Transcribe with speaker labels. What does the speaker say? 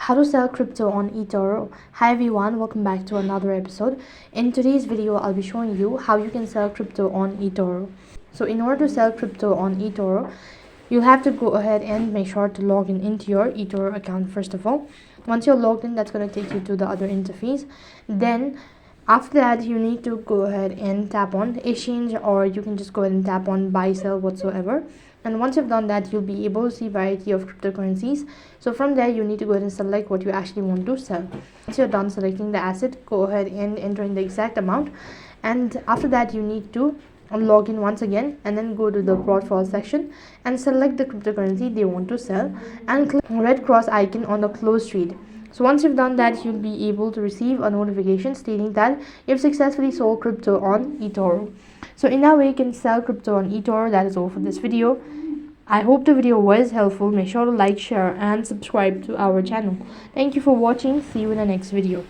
Speaker 1: How to sell crypto on Etoro. Hi everyone, welcome back to another episode. In today's video, I'll be showing you how you can sell crypto on Etoro. So in order to sell crypto on Etoro, you'll have to go ahead and make sure to log in into your Etoro account first of all. Once you're logged in, that's going to take you to the other interface. Then after that, you need to go ahead and tap on exchange, or you can just go ahead and tap on buy, sell, whatsoever. And once you've done that, you'll be able to see variety of cryptocurrencies. So from there, you need to go ahead and select what you actually want to sell. Once you're done selecting the asset, go ahead and enter in the exact amount. And after that, you need to log in once again and then go to the profile section and select the cryptocurrency they want to sell and click red cross icon on the close trade. So once you've done that, you'll be able to receive a notification stating that you've successfully sold crypto on Etoro. So in that way, you can sell crypto on Etoro. That is all for this video. I hope the video was helpful. Make sure to like, share and subscribe to our channel. Thank you for watching. See you in the next video.